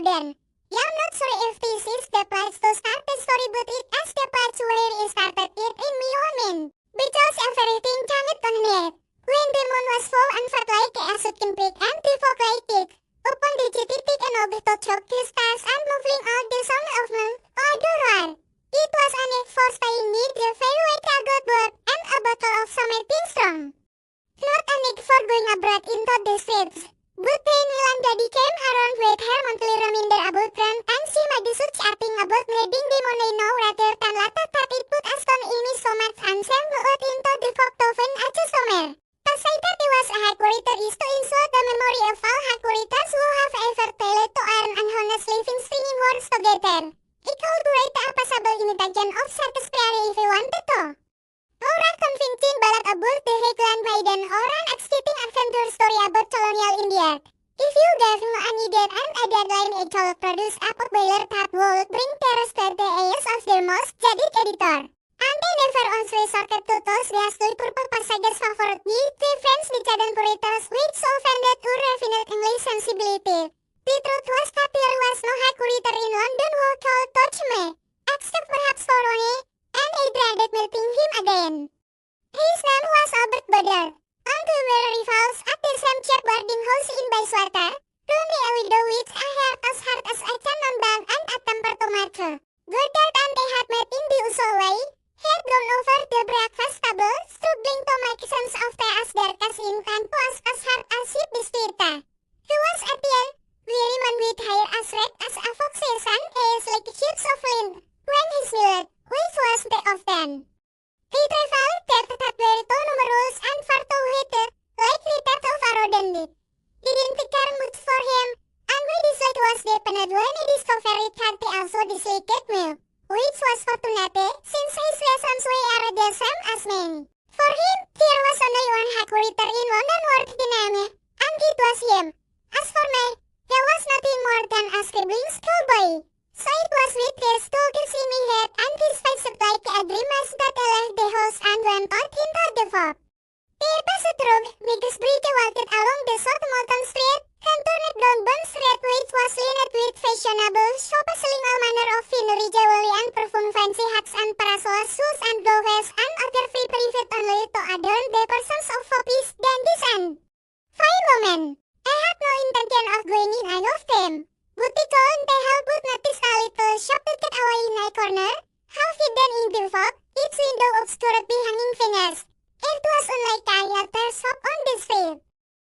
then. Yeah, I'm not sure if this is the place to start the story, but it as the place where it started it in my own mind. Because everything changed on it. When the moon was full and felt like a shooting pig and the fog like it. Upon the titik and of the choke the stars and moving out the sound of moon, roar. It was enough for staying near the fairway got bird and a bottle of something strong. Not enough for going abroad into the streets. But then Melandadi came around with her monthly reminder about Trent and she made the such acting about needing the money now rather than later that it put Aston in me so much and sent out into the Fogtoven aja somewhere. To say that he was a Haguriter is to insult the memory of all Haguriters who have ever failed to earn an honest living stringing words together. It could write a passable imitation of Shakespeare if you wanted to. Orang convincing ballad about the Highland Maiden or an exciting adventure story about colonial India. If you gave me an idea and a deadline it could produce a popular that would bring terrors to the ears of their most jaded editor. And they never once resorted to those ghastly purple passages favorite the French decadent puritans with so offended or refined English sensibility. The truth was that there was no Haguriter in London who could touch me, except perhaps for Ronnie, and I dreaded meeting him again. His name was Albert Badder, and we were rivals at the same cheap boarding house in Bayswater. Ronnie a widow with a heart as a cannonball and a temper to match. Goddard and they had met in the usual way. He had gone over the breakfast table, struggling to make sense of the as dark as ink and as hard as ship Spirta. He was at the end, weary man with hair as red as a fox's and eyes like sheets of lint, when he smiled, which was the often. He traveled that very to numerous and far too hated, like the death of a rodent did. Didn't care much for him, and my dislike was deepened when I discovered that he also disliked me, which was fortunate, since his reasons were the same as mine. For him, there was only one Haguriter in London worth the name, and it was him. As for me, there was nothing more than a scribbling schoolboy. So it was with tears to see me head and his face like a dream as that I left the house and went out into the fog. There passed through Migas Bridge walked along the South Moulton Street and turned down Bond Street which was lined with fashionable shops selling all manner of finery, jewelry and perfume, fancy hats and parasols, shoes and gloves and other free private only to adorn the persons of poppies, dandies and fine women. I had no intention of going in any of them. But the couldn't help but notice a little shop tucked away in a corner, half hidden in the fog, its window obscured by hanging fingers. It was unlike any other shop on the street.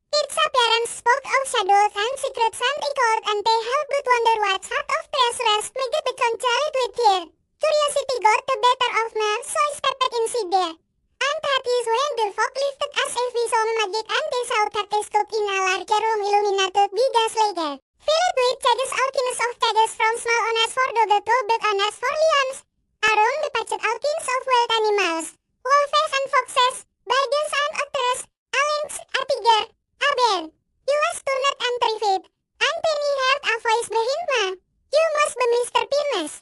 Its appearance spoke of shadows and secrets and I couldn't help but wonder what sort of treasures made it become jolly with fear. Curiosity got the better of me, so I stepped inside there. And that is when the fog lifted as if we saw magic and they saw that they stood in a large room illuminated by gaslight. Filled with cages alkins of cages from small owners for dogs to big owners for lions. Around the patched alkins of wild animals. Wolves and foxes, beagles and otters, a lynx, a tiger, a bear. You was turned and terrified. And then he heard a voice behind me. You must be Mr. Pinnes.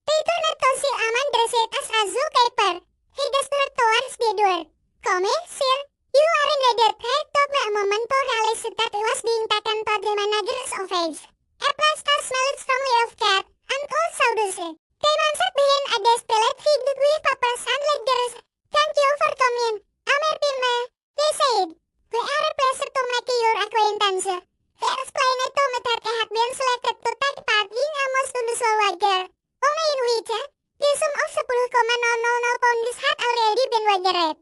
They turned to see a man dressed as a zookeeper. He gestured towards the door. Come, sir. You are in the dirt. I took me a moment to realize that he was being taken to the manager's office. A plaster smelled strongly of cat and cold sawdust. They answered behind a desk filled with papers and ledgers. Thank you for coming, Amer Pinne, they said. We are pleased to make your acquaintance. They explained to me that I had been selected to take part in a most unusual wager, only in which the sum of 10,000 pounds had already been wagered.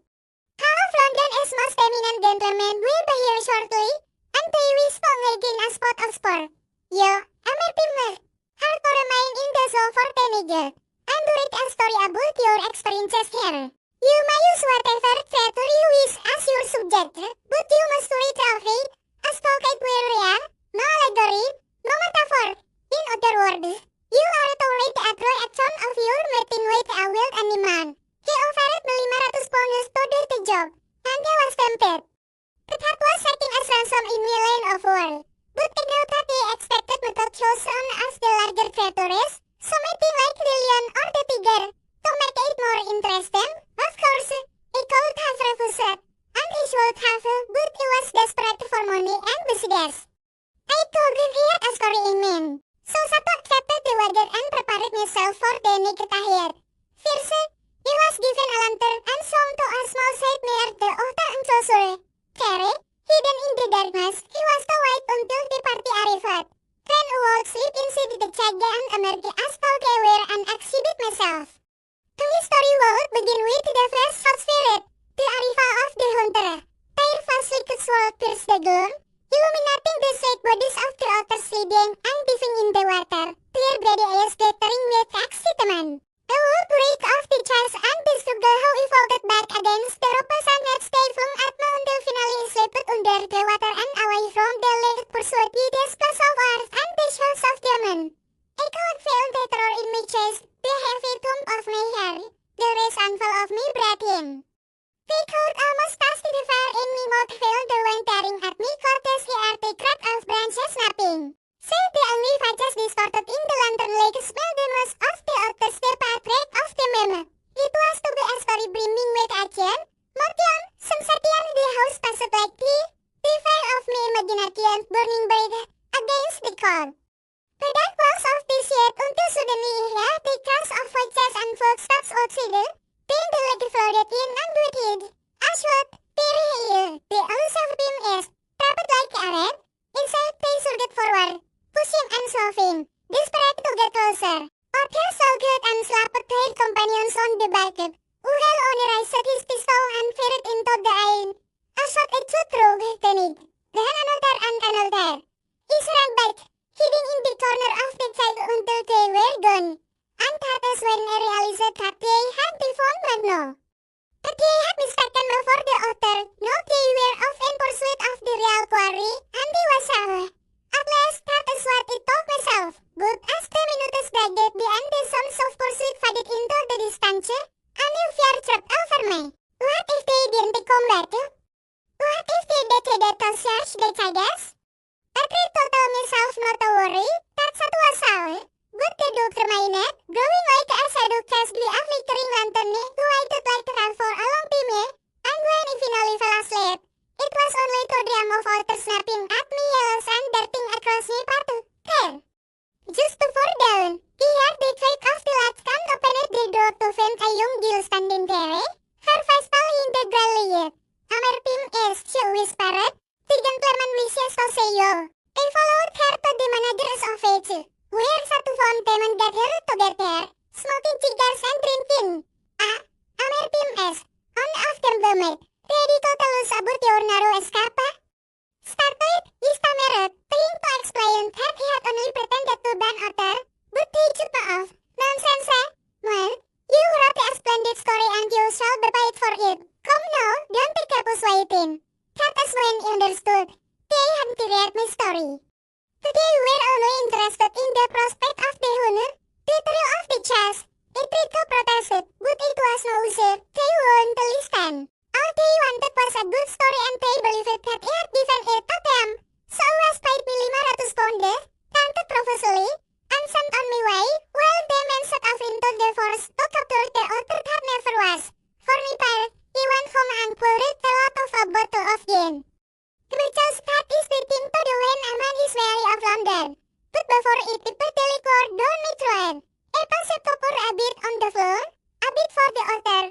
Half of London is most eminent gentlemen will be here shortly, and they wish to gain a spot of sport. You, Amer Pinne, are to remain in the zoo for 10 years, and to read a story about your experiences here. You may use whatever theater you wish as your subject, but you must read traffic, as pocket real, no allegory, no metaphor. In other words, you are to read a true action of your meeting with a wild animal. He offered me 500 pounds to do the job, and I was tempted. The heart was setting as ransom in my line of work, but I knew that he expected me to choose one as the larger creatures, something like the lion or the tiger. To make it more interesting, of course, I could have refused, and I should have, but I was desperate for money and business. I told him he had a story in mind, So Sato accepted the wager and prepared himself for the naked ahead. First, he was given a lantern and swung to a small side near the altar until Sure. Carrie, hidden in the darkness, he was to wait until the party arrived. Then I would slip inside the chaga and emerge as where and exhibit myself. The story would begin with the first hot spirit, the arrival of the hunter. Their fast liquid sword pierced the gloom, illuminating the sacred bodies of the altars leading and diving in the water, clear bloody eyes glittering with excitement. A would break off the chest and the struggle how he folded back against the ropes and net stay flung at me until finally he slipped under the water and away from the lake pursued with the splash of earth and the shots of diamond. I could feel the terror in my chest, the heavy thump of my hair, the race and fall of my breathing. They could almost touch the fire in me mouth feel the wind tearing at me courteously at the crack of branches snapping. Still the only faces distorted in the lantern lake smell the most of the altars the patrick of the meme. It was to be a story brimming with action, motion, sensation the house passed like tea, the fire of my imagination burning bright against the cold. The dark walls of the shed until suddenly he heard the crash of voices and footsteps outside. Then the lake flooded in and with it. Ashwood, Terry Hill, the elusive beam is trapped like a rat. Inside they surged forward, pushing and shoving, desperate to get closer. Arthur saw good and slapped their companions on the back. Uhel only raised his pistol and fired into the air. A shot echoed through the neck. Then another and another. He shrank back, hiding in the corner of the child until they were gone. And that is when I realized that they had the phone Magno. That they had mistaken me for the author. No, they were off in pursuit of the real quarry, and they was away. At last, that is what I told myself. But as the minutes dragged, the end the sounds of pursuit faded into the distance, a new fear swept over me. What if they didn't come back? What if they decided to search the chagas? I tried to tell myself not to worry, that Satu was away. But the dog remained, growing like a shadow cast by a flickering lantern who waited like a rat for a long time, and when he finally fell asleep, it was only to dream of water snapping at me yellows and darting across me part there. Just before dawn, he heard the click of the latch and opened the door to find a young girl standing there, her face pale in the grey. "Amer Pim is," she whispered, "the gentleman wishes to see you." I followed her to the manager's office, where Satu found them and gathered together, smoking cigars and drinking. Amer Pim is, on after the night, ready to tell us about your narrow escape? Startled, he stammered, trying to explain that he had only pretended to ban Otter, but he choked off. "Nonsense, man. You wrote a splendid story and you shall be paid for it. Come now, don't keep us waiting." That is when he understood. They had to read my story. They were only interested in the prospect of the honor, the thrill of the chase. They tried to protest it, but it was no use. They wouldn't listen. All they wanted was a good story and they believed that he had given it to them. So I was paid me 500 pounds, counted profusely, and sent on my way, while the men set off into the forest to capture the otter that never was. For my part, he went home and poured a lot of a bottle of gin. Because that is the thing to do when a man is weary of London. But before it tipped the liquor down my throat, I paused to pour a bit on the floor, a bit for the altar,